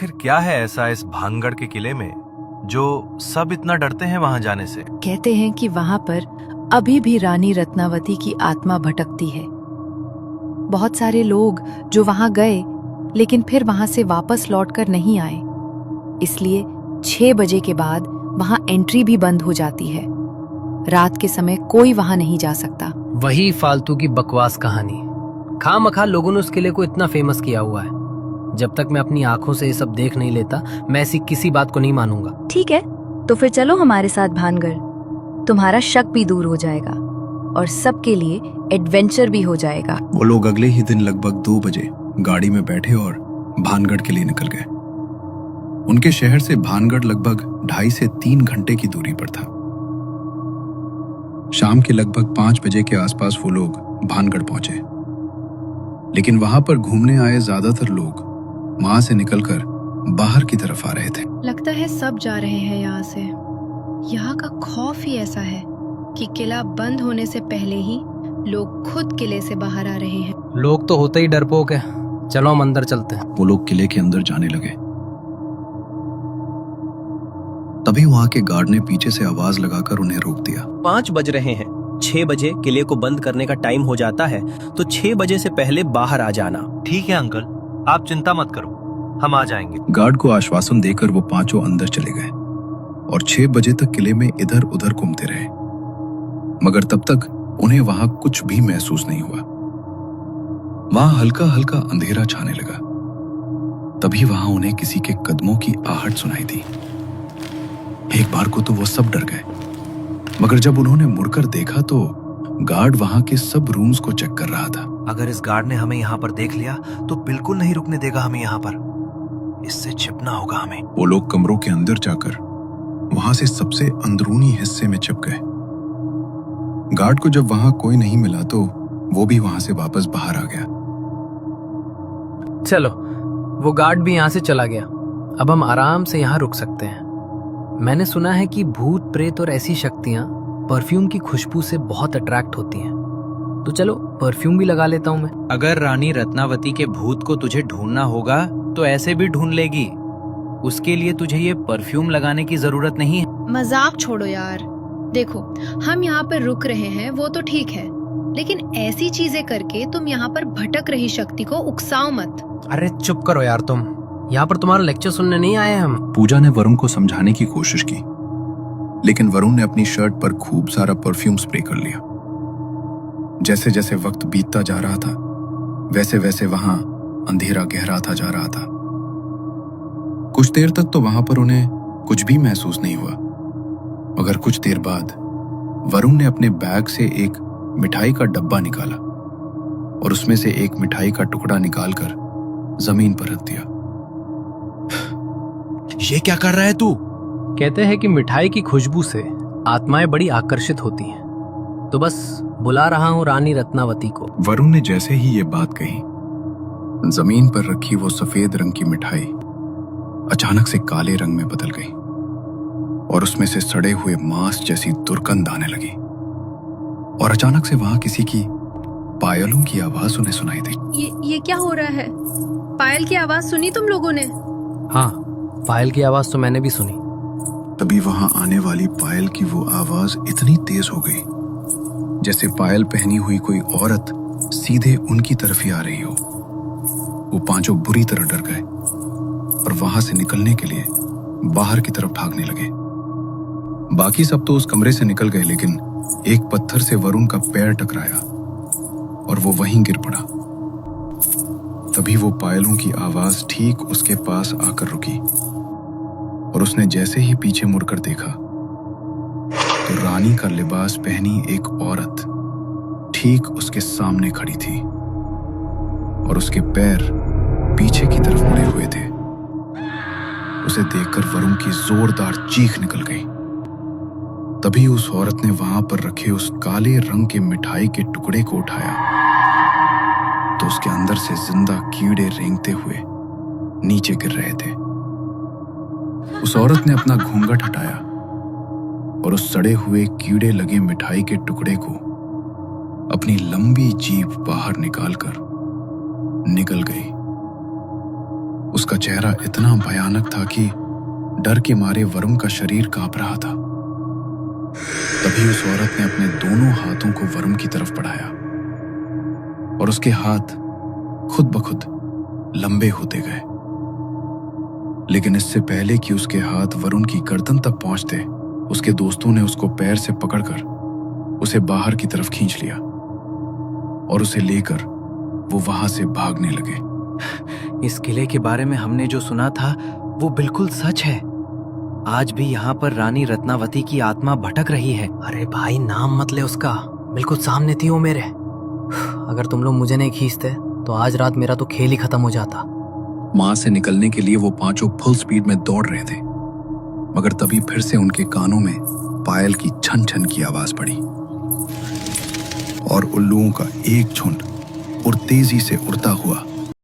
आखिर क्या है ऐसा इस भानगढ़ के किले में जो सब इतना डरते हैं वहां जाने से? कहते हैं कि वहां पर अभी भी रानी रत्नावती की आत्मा भटकती है। बहुत सारे लोग जो वहां गए लेकिन फिर वहां से वापस लौटकर नहीं आए, इसलिए 6 बजे के बाद वहां एंट्री भी बंद हो जाती है। रात के समय कोई वहां नहीं जा सकता। वही फालतू की बकवास कहानी। खामखा लोगों ने उस किले को इतना फेमस किया हुआ है। जब तक मैं अपनी आंखों से ये सब देख नहीं लेता, मैं ऐसी किसी बात को नहीं मानूंगा। ठीक है, तो फिर चलो हमारे साथ भानगढ़। तुम्हारा शक भी दूर हो जाएगा और सबके लिए एडवेंचर भी हो जाएगा। वो लोग अगले ही दिन लगभग 2 बजे गाड़ी में बैठे और भानगढ़ के लिए निकल गए। उनके शहर से भानगढ़ लगभग 2.5 से 3 घंटे की दूरी पर था। शाम के लगभग 5 बजे के आसपास वो लोग भानगढ़ पहुंचे, लेकिन वहां पर घूमने आए ज्यादातर लोग वहां से निकलकर बाहर की तरफ आ रहे थे। लगता है सब जा रहे हैं यहाँ से। यहाँ का खौफ ही ऐसा है कि किला बंद होने से पहले ही लोग खुद किले से बाहर आ रहे हैं। लोग तो होते ही डरपोक है। चलो हम अंदर चलते हैं। वो लोग किले के अंदर जाने लगे। तभी वहां के गार्ड ने पीछे से आवाज लगाकर उन्हें रोक दिया। 5 बज रहे हैं। 6 बजे किले को बंद करने का टाइम हो जाता है, तो 6 बजे से पहले बाहर आ जाना। ठीक है अंकल, आप चिंता मत करो, हम आ जाएंगे। गार्ड को आश्वासन देकर वो पांचों अंदर चले गए और 6 बजे तक किले में इधर उधर घूमते रहे, मगर तब तक उन्हें वहां कुछ भी महसूस नहीं हुआ। वहां हल्का हल्का अंधेरा छाने लगा। तभी वहां उन्हें किसी के कदमों की आहट सुनाई दी। एक बार को तो वो सब डर गए, मगर जब उन्होंने मुड़कर देखा तो गार्ड वहां के सब रूम्स को चेक कर रहा था। अगर इस गार्ड ने हमें यहाँ पर देख लिया तो बिल्कुल नहीं रुकने देगा हमें यहाँ पर। इससे छिपना होगा हमें। वो लोग कमरों के अंदर जाकर वहां से सबसे अंदरूनी हिस्से में छिप गए। गार्ड को जब वहां कोई नहीं मिला तो वो भी वहां से वापस बाहर आ गया। चलो, वो गार्ड भी यहाँ से चला गया। अब हम आराम से यहाँ रुक सकते हैं। मैंने सुना है कि भूत प्रेत और ऐसी शक्तियाँ परफ्यूम की खुशबू से बहुत अट्रैक्ट होती हैं, तो चलो परफ्यूम भी लगा लेता हूँ मैं। अगर रानी रत्नावती के भूत को तुझे ढूंढना होगा तो ऐसे भी ढूंढ लेगी। उसके लिए तुझे ये परफ्यूम लगाने की जरूरत नहीं है। मजाक छोड़ो यार। देखो, हम यहाँ पर रुक रहे हैं वो तो ठीक है, लेकिन ऐसी चीजें करके तुम यहाँ पर भटक रही शक्ति को उकसाओ मत। अरे चुप करो यार तुम। यहाँ पर तुम्हारा लेक्चर सुनने नहीं आए हम। पूजा ने वरुण को समझाने की कोशिश की, लेकिन वरुण ने अपनी शर्ट पर खूब सारा परफ्यूम स्प्रे कर लिया। जैसे जैसे वक्त बीतता जा रहा था, वैसे वैसे वहां अंधेरा गहराता जा रहा था। कुछ देर तक तो वहां पर उन्हें कुछ भी महसूस नहीं हुआ, मगर कुछ देर बाद वरुण ने अपने बैग से एक मिठाई का डब्बा निकाला और उसमें से एक मिठाई का टुकड़ा निकालकर जमीन पर रख दिया। ये क्या कर रहा है तू? कहते हैं कि मिठाई की खुशबू से आत्माएं बड़ी आकर्षित होती हैं, तो बस बुला रहा हूँ रानी रत्नावती को। वरुण ने जैसे ही ये बात कही, जमीन पर रखी वो सफेद रंग की मिठाई अचानक से काले रंग में बदल गई और उसमें से सड़े हुए मांस जैसी दुर्गंध आने लगी। और अचानक से वहां किसी की पायलों की आवाज उन्हें सुनाई दी। ये क्या हो रहा है? पायल की आवाज सुनी तुम लोगों ने? हाँ, पायल की आवाज तो मैंने भी सुनी। तभी वहां आने वाली पायल की वो आवाज इतनी तेज हो गई जैसे पायल पहनी हुई कोई औरत सीधे उनकी तरफ ही आ रही हो। वो पांचों बुरी तरह डर गए और वहां से निकलने के लिए बाहर की तरफ भागने लगे। बाकी सब तो उस कमरे से निकल गए, लेकिन एक पत्थर से वरुण का पैर टकराया और वो वहीं गिर पड़ा। तभी वो पायलों की आवाज ठीक उसके पास आकर रुकी और उसने जैसे ही पीछे मुड़कर देखा तो रानी का लिबास पहनी एक औरत ठीक उसके सामने खड़ी थी और उसके पैर पीछे की तरफ मुड़े हुए थे। उसे देखकर वरुण की जोरदार चीख निकल गई। तभी उस औरत ने वहां पर रखे उस काले रंग के मिठाई के टुकड़े को उठाया तो उसके अंदर से जिंदा कीड़े रेंगते हुए नीचे गिर रहे थे। उस औरत ने अपना घूंघट हटाया और उस सड़े हुए कीड़े लगे मिठाई के टुकड़े को अपनी लंबी जीभ बाहर निकालकर निकल गई। उसका चेहरा इतना भयानक था कि डर के मारे वरुण का शरीर कांप रहा था। तभी उस औरत ने अपने दोनों हाथों को वरुण की तरफ बढ़ाया और उसके हाथ खुद ब खुद लंबे होते गए। लेकिन इससे पहले कि उसके हाथ वरुण की गर्दन तक पहुंचते, उसके दोस्तों ने उसको पैर से पकड़कर उसे बाहर की तरफ खींच लिया और उसे लेकर वो वहां से भागने लगे। इस किले के बारे में हमने जो सुना था वो बिल्कुल सच है। आज भी यहाँ पर रानी रत्नावती की आत्मा भटक रही है। अरे भाई, नाम मत ले उसका, बिल्कुल सामने थी वो मेरे। अगर तुम लोग मुझे नहीं खींचते तो आज रात मेरा तो खेल ही खत्म हो जाता। मां से निकलने के लिए वो पांचों फुल स्पीड में दौड़ रहे थे, मगर तभी फिर से उनके कानों में पायल की छन छन की आवाज पड़ी और उल्लुओं का एक झुंड और तेजी से उड़ता हुआ